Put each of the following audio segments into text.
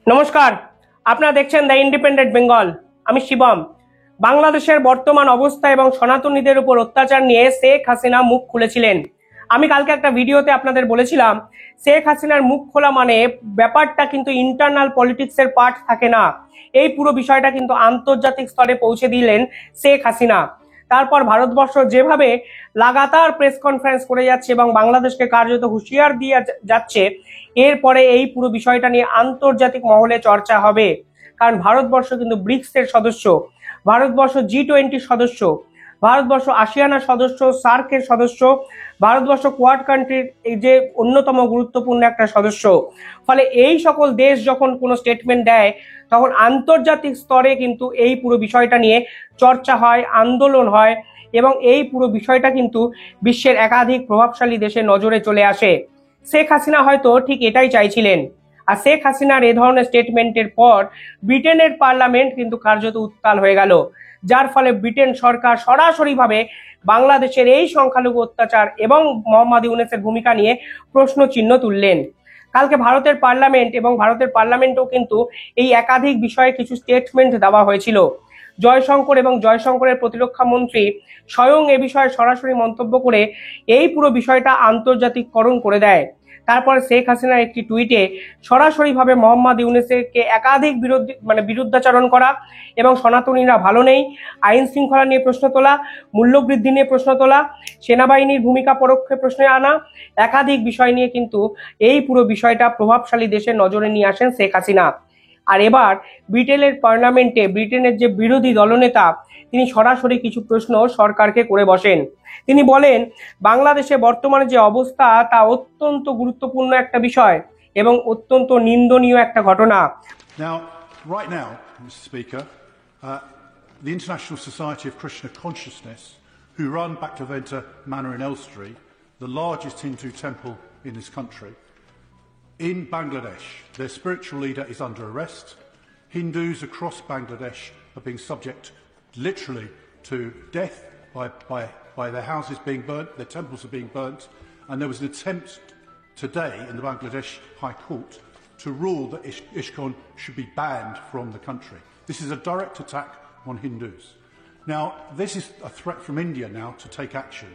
নমস্কার, আপনারা দেখছেন দ্য ইন্ডিপেন্ডেন্ট বেঙ্গল। আমি শিবম। বাংলাদেশের বর্তমান অবস্থা এবং সনাতনীদের উপর অত্যাচার নিয়ে শেখ হাসিনা মুখ খুলেছিলেন। আমি কালকে একটা ভিডিওতে আপনাদের বলেছিলাম, শেখ হাসিনার মুখ খোলা মানে ব্যাপারটা কিন্তু ইন্টারনাল পলিটিক্সের পার্ট থাকে না। এই পুরো বিষয়টা কিন্তু আন্তর্জাতিক স্তরে পৌঁছে দিলেন শেখ হাসিনা। তারপর ভারতবর্ষ যেভাবে লাগাতার প্রেস কনফারেন্স করে যাচ্ছে এবং বাংলাদেশকে কার্যত হুঁশিয়ার দিয়ে যাচ্ছে, এরপরে এই পুরো বিষয়টা নিয়ে আন্তর্জাতিক মহলে চর্চা হবে। কারণ ভারতবর্ষ কিন্তু ব্রিক্সের সদস্য, ভারতবর্ষ G20 সদস্য, ভারতবর্ষ আসিয়ানার সদস্য, সার্কের সদস্য, ভারতবর্ষ কোয়াড কান্ট্রির এই যে অন্যতম গুরুত্বপূর্ণ একটা সদস্য। ফলে এই সকল দেশ যখন কোনো স্টেটমেন্ট দেয়, তখন আন্তর্জাতিক স্তরে কিন্তু এই পুরো বিষয়টা নিয়ে চর্চা হয়, আন্দোলন হয় এবং এই পুরো বিষয়টা কিন্তু বিশ্বের একাধিক প্রভাবশালী দেশের নজরে চলে আসে। শেখ হাসিনা হয়তো ঠিক এটাই চাইছিলেন। আর শেখ হাসিনার এ ধরনের স্টেটমেন্টের পর ব্রিটেনের পার্লামেন্ট কিন্তু কার্যত উত্তাল হয়ে গেল, যার ফলে ব্রিটেন সরকার সরাসরিভাবে বাংলাদেশের এই সংখ্যালঘু অত্যাচার এবং মোহাম্মদ ইউনূসের ভূমিকা নিয়ে প্রশ্ন চিহ্ন তুললেন। কালকে ভারতের পার্লামেন্টও কিন্তু এই একাধিক বিষয়ে কিছু স্টেটমেন্ট দেওয়া হয়েছিল। জয়শঙ্কর এবং জয়শঙ্করের প্রতিরক্ষা মন্ত্রী স্বয়ং এ বিষয়ে সরাসরি মন্তব্য করে এই পুরো বিষয়টা আন্তর্জাতিককরণ করে দেয়। তারপর শেখ হাসিনার একটি টুইটে সরাসরিভাবে মোহাম্মদ ইউনূসকে একাধিক বিরুদ্ধাচরণ করা এবং সনাতনীরা ভালো নেই, আইন শৃঙ্খলা নিয়ে প্রশ্ন তোলা, মূল্যবৃদ্ধি নিয়ে প্রশ্ন তোলা, সেনাবাহিনীর ভূমিকা পরোক্ষে প্রশ্নে আনা, একাধিক বিষয় নিয়ে কিন্তু এই পুরো বিষয়টা প্রভাবশালী দেশের নজরে নিয়ে আসেন শেখ হাসিনা। আর এবার ব্রিটেনের পার্লামেন্টে ব্রিটেনের যে বিরোধী দলনেতা, তিনি সরাসরি কিছু প্রশ্ন সরকারকে করে বসেন। তিনি বলেন, বাংলাদেশে বর্তমানে যে অবস্থা তা অত্যন্ত গুরুত্বপূর্ণ একটা বিষয় এবং অত্যন্ত নিন্দনীয় একটা ঘটনা। Right now, Mr. Speaker, the International Society of Krishna Consciousness, who run Bhaktivedanta Manor in Elstree, the largest Hindu temple in this country, in Bangladesh, their spiritual leader is under arrest. Hindus across Bangladesh are being subject literally to death by their houses being burnt, their temples are being burnt, and there was an attempt today in the Bangladesh High Court to rule that ISKCON should be banned from the country. This is a direct attack on Hindus. Now, this is a threat from India now to take action.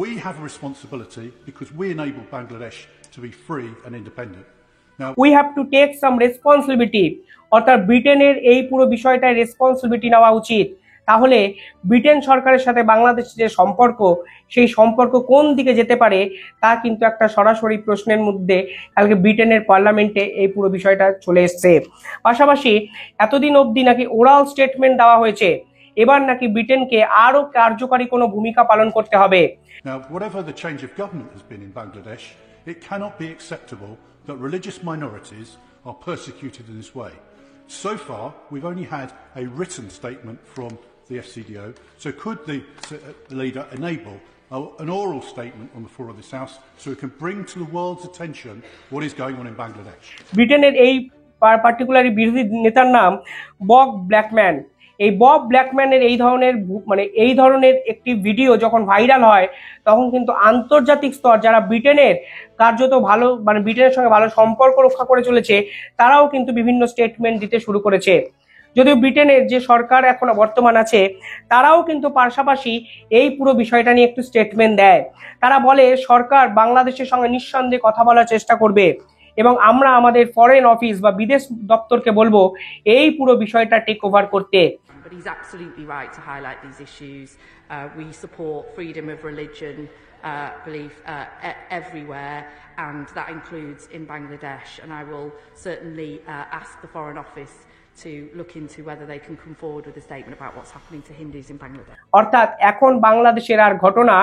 We have a responsibility because we enable Bangladesh to be free and independent. Now, we have to take some responsibility, অর্থাৎ ব্রিটেনের এই পুরো বিষয়টায় responsibility নেওয়া উচিত। তাহলে Britain সরকারের সাথে বাংলাদেশের যে সম্পর্ক, সেই সম্পর্ক কোন দিকে যেতে পারে তা কিন্তু একটা সরাসরি প্রশ্নের মধ্যে কালকে ব্রিটেনের পার্লামেন্টে এই পুরো বিষয়টা চলে এসছে। পাশাপাশি এতদিন অবধি নাকি ওরাল স্টেটমেন্ট দেওয়া হয়েছে, এবার নাকি ব্রিটেনকে আরো কার্যকরী কোনো ভূমিকা পালন করতে হবে। Now, whatever the change of government has been in Bangladesh, it cannot be acceptable that religious minorities are persecuted in this way. So far, we've only had a written statement from the FCDO, so could the leader enable an oral statement on the floor of this House so it can bring to the world's attention what is going on in Bangladesh? ব্রিটেনের এই পার্টিকুলারি বিরোধী নেতার নাম Bob Blackman. এই Bob ব্ল্যাকম্যানের এই ধরনের একটি video যখন ভাইরাল হয়, তখন কিন্তু আন্তর্জাতিক স্তর যারা ব্রিটেনের কার্যত ভালো ব্রিটেনের সঙ্গে ভালো সম্পর্ক রক্ষা করে চলেছে, তারাও কিন্তু বিভিন্ন স্টেটমেন্ট দিতে শুরু করেছে। যদিও ব্রিটেনের যে সরকার এখন বর্তমান আছে, তারাও কিন্তু পাশাপাশি এই পুরো বিষয়টা নিয়ে একটু স্টেটমেন্ট দেয়। তারা বলে সরকার বাংলাদেশের সঙ্গে নিঃসন্দেহে কথা বলার চেষ্টা করবে এবং আমরা আমাদের ফরেন অফিস বা বিদেশ দপ্তরকে বলবো এই পুরো বিষয়টা টেক ওভার করতে। But he's absolutely right to highlight these issues. We support freedom of religion, belief everywhere, and that includes in Bangladesh. And I will certainly ask the Foreign Office to look into whether they can come forward with a statement about what's happening to Hindus in Bangladesh. অর্থাৎ এখন বাংলাদেশের আর ঘটনা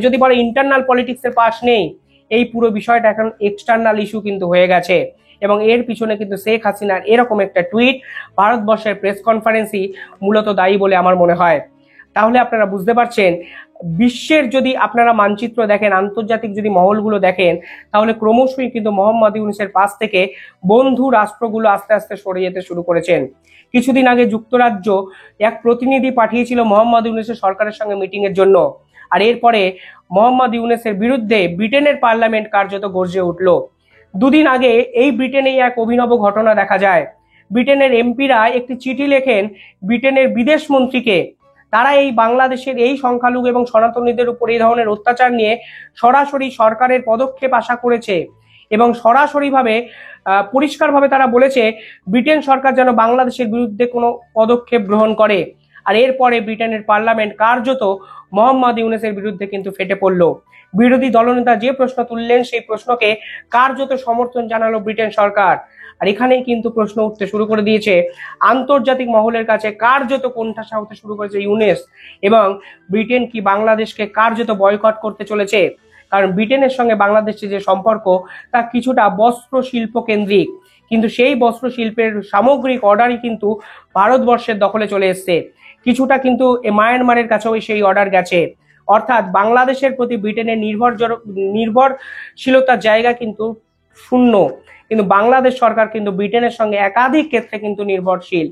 যদি বলে internal পলিটিক্সের পাশ নেই, এই পুরো বিষয়টা এখন এক্সটার্নাল ইস্যু কিন্তু হয়ে গেছে এবং এর পিছনে কিন্তু শেখ হাসিনার এরকম একটা টুইট, ভারতবর্ষের প্রেস কনফারেন্সই মূলত দায়ী বলে আমার মনে হয়। তাহলে আপনারা বুঝতে পারছেন, বিশ্বের যদি আপনারা মানচিত্র দেখেন, আন্তর্জাতিক যদি মহলগুলো দেখেন, তাহলে ক্রমশই কিন্তু মোহাম্মদ ইউনূসের পাশ থেকে বন্ধু রাষ্ট্রগুলো আস্তে আস্তে সরে যেতে শুরু করেছেন। কিছুদিন আগে যুক্তরাজ্য এক প্রতিনিধি পাঠিয়েছিল মোহাম্মদ ইউনূসের সরকারের সঙ্গে মিটিং এর জন্য, আর এরপরে মোহাম্মদ ইউনূসের বিরুদ্ধে ব্রিটেনের পার্লামেন্ট কার্যত গর্জে উঠল। দুদিন আগে এই ব্রিটেনেই এক অভিনব ঘটনা দেখা যায়। ব্রিটেনের এমপিরা একটি চিঠি লেখেন ব্রিটেনের বিদেশ মন্ত্রীকে। তারা এই বাংলাদেশের এই সংখ্যালঘু এবং সনাতনীদের উপর এই ধরনের অত্যাচার নিয়ে সরাসরি সরকারের পদক্ষেপ আশা করেছে এবং সরাসরিভাবে পরিষ্কারভাবে তারা বলেছে ব্রিটেন সরকার যেন বাংলাদেশের বিরুদ্ধে কোনো পদক্ষেপ গ্রহণ করে। আর এরপরে ব্রিটেনের পার্লামেন্ট কার্যত মোহাম্মদ ইউনূসের বিরুদ্ধে কিন্তু ফেটে পড়ল। বিরোধী দলনেতা যে প্রশ্ন তুললেন সেই প্রশ্নকে কার্যত সমর্থন জানালো ব্রিটেন সরকার। আর এখানেই কিন্তু প্রশ্ন উঠতে শুরু করে দিয়েছে আন্তর্জাতিক মহলের কাছে, কার্যত কোণঠাসা হতে শুরু করেছে ইউনূস, এবং ব্রিটেন কি বাংলাদেশকে কার্যত বয়কট করতে চলেছে। কারণ ব্রিটেনের সঙ্গে বাংলাদেশের যে সম্পর্ক তা কিছুটা বস্ত্র শিল্প কেন্দ্রিক, কিন্তু সেই বস্ত্র শিল্পের সামগ্রিক অর্ডারই কিন্তু ভারতবর্ষের দখলে চলে এসছে। কিছুটা কিন্তু মায়ানমারের কাছেও সেই অর্ডার গেছে। অর্থাৎ বাংলাদেশের প্রতি ব্রিটেনের নির্ভরশীলতার জায়গা কিন্তু শূন্য, কিন্তু বাংলাদেশ সরকার কিন্তু ব্রিটেনের সঙ্গে একাধিক ক্ষেত্রে কিন্তু নির্ভরশীল।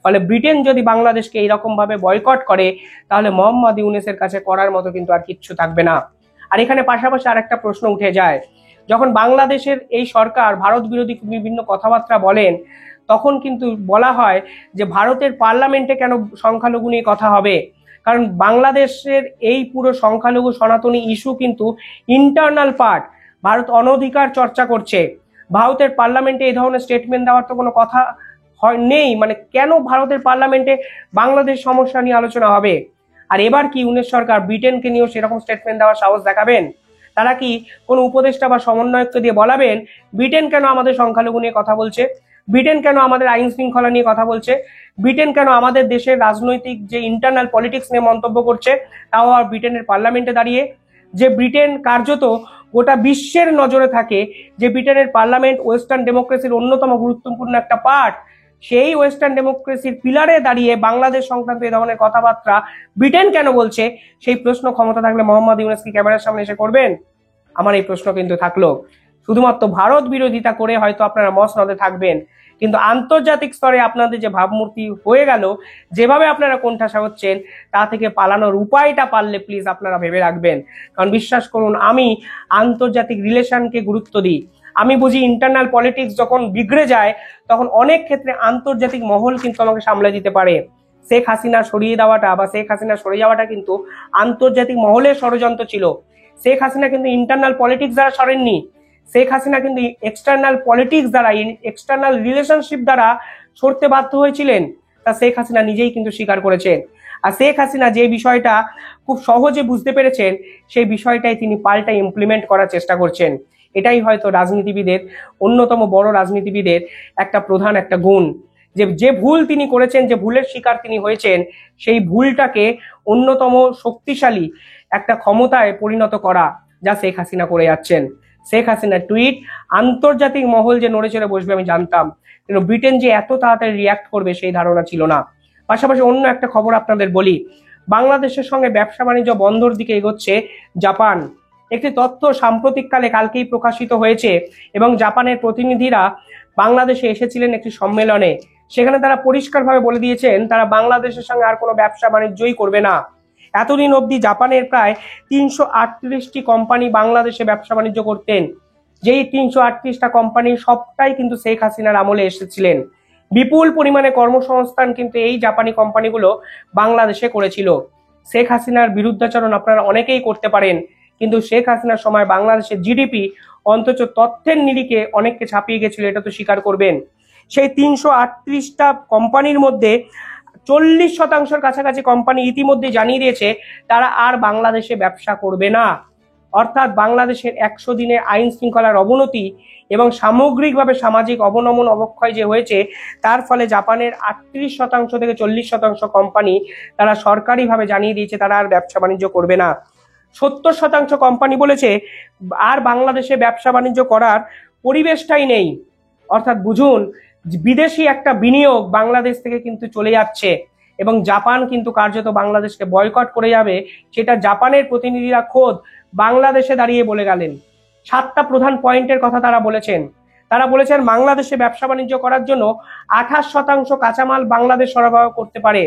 ফলে ব্রিটেন যদি বাংলাদেশকে এইরকম ভাবে বয়কট করে তাহলে মোহাম্মদ ইউনূসের কাছে করার মতো কিন্তু আর কিচ্ছু থাকবে না। আর এখানে পাশাপাশি আরেকটা প্রশ্ন উঠে যায়, যখন বাংলাদেশের এই সরকার ভারত বিরোধী বিভিন্ন কথাবার্তা বলেন তখন কিন্তু বলা হয় যে ভারতের পার্লামেন্টে কেন সংখ্যালঘু নিয়ে কথা হবে। কারণ বাংলাদেশের এই পুরো সংখ্যালঘু সনাতনী ইস্যু কিন্তু ইন্টারনাল পার্ট। ভারত অনধিকার চর্চা করছে। ভারতের পার্লামেন্টে এই ধরনের স্টেটমেন্ট দেওয়ার তো কোনো কথা নেই। মানে কেন ভারতের পার্লামেন্টে বাংলাদেশ সমস্যা নিয়ে আলোচনা হবে? আর এবার কি ইউনূস সরকার ব্রিটেনকে নিয়েও সেরকম স্টেটমেন্ট দেওয়ার সাহস দেখাবেন? তারা কি কোনো উপদেষ্টা বা সমন্বয়ককে দিয়ে বলাবেন ব্রিটেন কেন আমাদের সংখ্যালঘু নিয়ে কথা বলছে, ব্রিটেন কেন আমাদের আইন শৃঙ্খলা নিয়ে কথা বলছে, ব্রিটেন কেন আমাদের দেশের রাজনৈতিক যে ইন্টারনাল পলিটিক্স নিয়ে মন্তব্য করছে, তাও আর ব্রিটেনের পার্লামেন্টে দাঁড়িয়ে? যে ব্রিটেন কার্যত গোটা বিশ্বের নজরে থাকে, যে ব্রিটেনের পার্লামেন্ট ওয়েস্টার্ন ডেমোক্রেসির অন্যতম গুরুত্বপূর্ণ একটা পার্ট, সেই ওয়েস্টার্ন ডেমোক্রেসির পিলারে দাঁড়িয়ে বাংলাদেশ সংক্রান্ত এই ধরনের কথাবার্তা ব্রিটেন কেন বলছে? সেই প্রশ্ন ক্ষমতা থাকলে মোহাম্মদ ইউনূস কি ক্যামেরার সামনে এসে করবেন? আমার এই প্রশ্ন কিন্তু থাকলো। শুধুমাত্র ভারত বিরোধিতা করে হয়তো আপনারা মসনদে থাকবেন, কিন্তু আন্তর্জাতিক স্তরে আপনাদের যে ভাবমূর্তি হয়ে গেল, যেভাবে আপনারা কোণঠাসা হচ্ছেন, তা থেকে পালানোর উপায়টা পারলে প্লিজ আপনারা ভেবে রাখবেন। কারণ বিশ্বাস করুন, আমি আন্তর্জাতিক রিলেশনকে গুরুত্ব দিই। আমি বুঝি ইন্টারনাল পলিটিক্স যখন বিগড়ে যায় তখন অনেক ক্ষেত্রে আন্তর্জাতিক মহল কিন্তু আমাকে সামলে দিতে পারে। শেখ হাসিনা সরিয়ে দেওয়াটা বা শেখ হাসিনা সরে যাওয়াটা কিন্তু আন্তর্জাতিক মহলের ষড়যন্ত্র ছিল। শেখ হাসিনা কিন্তু ইন্টারনাল পলিটিক্স দ্বারা সরেননি। শেখ হাসিনা কিন্তু এক্সটার্নাল পলিটিক্স দ্বারা, এক্সটার্নাল রিলেশনশিপ দ্বারা সরতে বাধ্য হয়েছিলেন। তা শেখ হাসিনা নিজেই কিন্তু স্বীকার করেছেন। আর শেখ হাসিনা যে বিষয়টা খুব সহজে বুঝতে পেরেছেন, সেই বিষয়টাই তিনি পাল্টা ইমপ্লিমেন্ট করার চেষ্টা করছেন। এটাই হয়তো রাজনীতিবিদের, অন্যতম বড় রাজনীতিবিদের একটা প্রধান একটা গুণ, যে ভুল তিনি করেছেন, যে ভুলের শিকার তিনি হয়েছেন, সেই ভুলটাকে অন্যতম শক্তিশালী একটা ক্ষমতায় পরিণত করা, যা শেখ হাসিনা করে যাচ্ছেন। শেখ হাসিনার টুইট আন্তর্জাতিক মহল যে নড়ে চড়ে বসবে আমি জানতাম, কিন্তু ব্রিটেন যে এত তাড়াতাড়ি রিয়াক্ট করবে সেই ধারণা ছিল না। পাশাপাশি অন্য একটা খবর আপনাদের বলি, বাংলাদেশের সঙ্গে ব্যবসা বাণিজ্য বন্ধর দিকে এগোচ্ছে জাপান। একটি তথ্য সাম্প্রতিককালে কালকেই প্রকাশিত হয়েছে এবং জাপানের প্রতিনিধিরা বাংলাদেশে এসেছিলেন একটি সম্মেলনে। সেখানে তারা পরিষ্কারভাবে বলে দিয়েছেন তারা বাংলাদেশের সঙ্গে আর কোনো ব্যবসা বাণিজ্যই করবে না। এতদিন অবধি জাপানের প্রায় ৩৩৮টি কোম্পানি বাংলাদেশে ব্যবসা বাণিজ্য করতেন, যেই ৩৩৮টা কোম্পানির সবটাই কিন্তু শেখ হাসিনার আমলে এসেছিলেন। বিপুল পরিমাণে কর্মসংস্থান কিন্তু এই জাপানি কোম্পানিগুলো বাংলাদেশে করেছিল। শেখ হাসিনার বিরুদ্ধাচরণ আপনারা অনেকেই করতে পারেন, কিন্তু শেখ হাসিনার সময় বাংলাদেশের জিডিপি অন্তত তথ্যের নিরিখে অনেককে ছাপিয়ে গেছিল, এটা তো স্বীকার করবেন। সেই ৩৩৮টা কোম্পানির মধ্যে 40% কাছাকাছি কোম্পানি ইতিমধ্যে জানিয়ে দিয়েছে তারা আর বাংলাদেশে ব্যবসা করবে না। অর্থাৎ বাংলাদেশের 100 দিনের আইন শৃঙ্খলার অবনতি এবং সামগ্রিকভাবে সামাজিক অবনমন অবক্ষয় যে হয়েছে, তার ফলে জাপানের 38% থেকে 40% কোম্পানি তারা সরকারিভাবে জানিয়ে দিয়েছে তারা আর ব্যবসা বাণিজ্য করবে না। 70% কোম্পানি বলেছে আর বাংলাদেশে ব্যবসা বাণিজ্য করার পরিবেশটাই নেই। অর্থাৎ বুঝুন, বিদেশি একটা বিনিয়োগ বাংলাদেশ থেকে কিন্তু চলে যাচ্ছে এবং জাপান কিন্তু কার্যত বাংলাদেশকে বয়কট করে যাবে, সেটা জাপানের প্রতিনিধিরা খোদ বাংলাদেশে দাঁড়িয়ে বলে গেলেন। 7টা প্রধান পয়েন্টের কথা তারা বলেছেন। তারা বলেছেন বাংলাদেশে ব্যবসা বাণিজ্য করার জন্য 28% কাঁচামাল বাংলাদেশ সরবরাহ করতে পারে।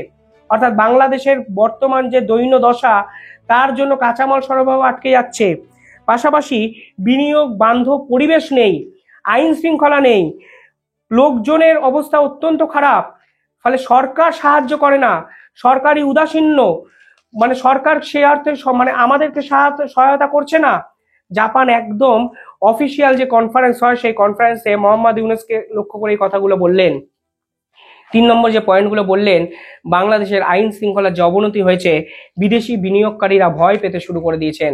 অর্থাৎ বাংলাদেশের বর্তমান যে দৈন্য দশা, তার জন্য কাঁচামাল সরবরাহ আটকে যাচ্ছে। পাশাপাশি বিনিয়োগ বান্ধব পরিবেশ নেই। আইন শৃঙ্খলা নেই, লোকজনের অবস্থা অত্যন্ত খারাপ, ফলে সরকার সাহায্য করে না, সরকারি উদাসীন্য, মানে সরকার সে অর্থে মানে আমাদেরকে সহায়তা করছে না। জাপান একদম অফিসিয়াল যে কনফারেন্স হয় সেই কনফারেন্সে মোহাম্মদ ইউনূসকে লক্ষ্য করে এই কথাগুলো বললেন। 3 নম্বর যে পয়েন্টগুলো বললেন, বাংলাদেশের আইন শৃঙ্খলার যে অবনতি হয়েছে, বিদেশি বিনিয়োগকারীরা ভয় পেতে শুরু করে দিয়েছেন।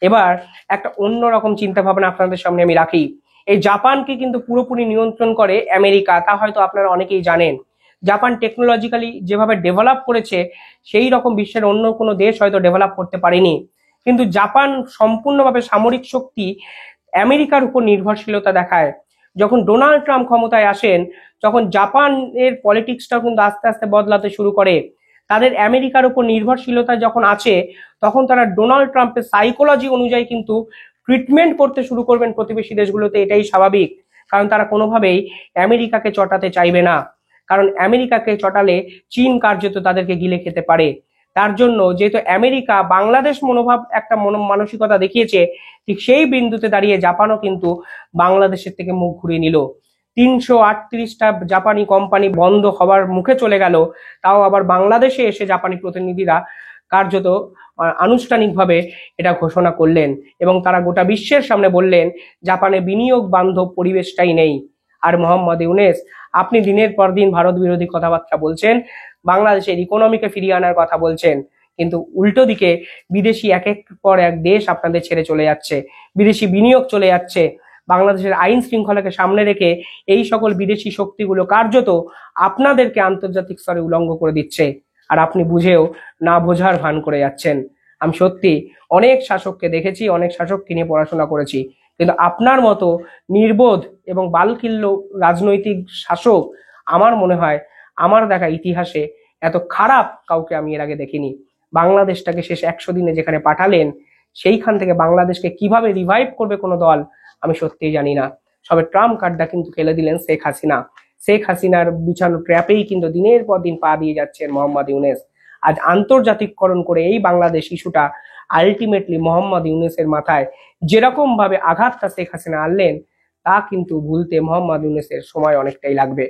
এবার একটা অন্যরকম চিন্তা ভাবনা আপনাদের সামনে আমি রাখি। এই জাপানকে কিন্তু পুরোপুরি নিয়ন্ত্রণ করে আমেরিকা, তা হয়তো আপনারা অনেকেই জানেন। জাপান টেকনোলজিক্যালি যেভাবে ডেভেলপ করেছে সেই রকম বিশ্বের অন্য কোনো দেশ হয়তো ডেভেলপ করতে পারেনি, কিন্তু জাপান সম্পূর্ণভাবে সামরিক শক্তি আমেরিকার উপর নির্ভরশীলতা দেখায়। যখন ডোনাল্ড ট্রাম্প ক্ষমতায় আসেন, যখন জাপানের পলিটিক্সটা কিন্তু আস্তে আস্তে বদলাতে শুরু করে, তাদের আমেরিকার উপর নির্ভরশীলতা যখন আছে, তখন তারা ডোনাল্ড ট্রাম্পের সাইকোলজি অনুযায়ী কিন্তু ট্রিটমেন্ট করতে শুরু করবেন প্রতিবেশী দেশগুলোতে। এটাই স্বাভাবিক, কারণ তারা কোনোভাবেই আমেরিকাকে চটাতে চাইবে না, কারণ আমেরিকাকে চটালে চীন কার্যত তাদেরকে গিলে খেতে পারে। তার জন্য যেহেতু আমেরিকা বাংলাদেশ মনোভাব একটা মানসিকতা দেখিয়েছে, ঠিক সেই বিন্দুতে দাঁড়িয়ে জাপানও কিন্তু বাংলাদেশের থেকে মুখ ঘুরিয়ে নিল। 338টা জাপানি কোম্পানি বন্ধ হওয়ার মুখে চলে গেল, তাও আবার বাংলাদেশে এসে জাপানি প্রতিনিধিরা কার্যত আনুষ্ঠানিকভাবে এটা ঘোষণা করলেন, এবং তারা গোটা বিশ্বের সামনে বললেন জাপানে বিনিয়োগ বান্ধব পরিবেশটাই নেই। আর মোহাম্মদ ইউনূস, আপনি দিনের পর দিন ভারত বিরোধী কথাবার্তা বলছেন, বাংলাদেশের ইকোনমিকে ফিরিয়ে আনার কথা বলছেন, কিন্তু উল্টো দিকে বিদেশি একের পর এক দেশ আপনাদের ছেড়ে চলে যাচ্ছে, বিদেশি বিনিয়োগ চলে যাচ্ছে। বাংলাদেশের আইন শৃঙ্খলাকে সামনে রেখে এই সকল বিদেশি শক্তিগুলো কার্যত আপনাদেরকে আন্তর্জাতিক স্তরে উলঙ্গ করে দিচ্ছে, আর আপনি বুঝেও না বোঝার ভান করে যাচ্ছেন। আমি সত্যি অনেক শাসককে দেখেছি, অনেক শাসককে নিয়ে পড়াশোনা করেছি, কিন্তু আপনার মতো নির্বোধ এবং বালকিল্য রাজনৈতিক শাসক আমার মনে হয় আমার দেখা ইতিহাসে এত খারাপ কাউকে আমি এর আগে দেখিনি। বাংলাদেশটাকে শেষ 100 দিনে যেখানে পাঠালেন, সেইখান থেকে বাংলাদেশকে কিভাবে রিভাইভ করবে কোনো দল আমি সত্যিই জানি না। সবে ট্রাম্প কার্ডটা কিন্তু খেলে দিলেন শেখ হাসিনা। শেখ হাসিনার বিছানো ট্র্যাপেই কিন্তু দিনের পর দিন পা দিয়ে যাচ্ছেন মোহাম্মদ ইউনূস। আজ আন্তর্জাতিককরণ করে এই বাংলাদেশ ইস্যুটা আলটিমেটলি মোহাম্মদ ইউনূসের মাথায় যেরকম ভাবে আঘাতটা শেখ হাসিনা আনলেন, তা কিন্তু ভুলতে মোহাম্মদ ইউনূসের সময় অনেকটাই লাগবে।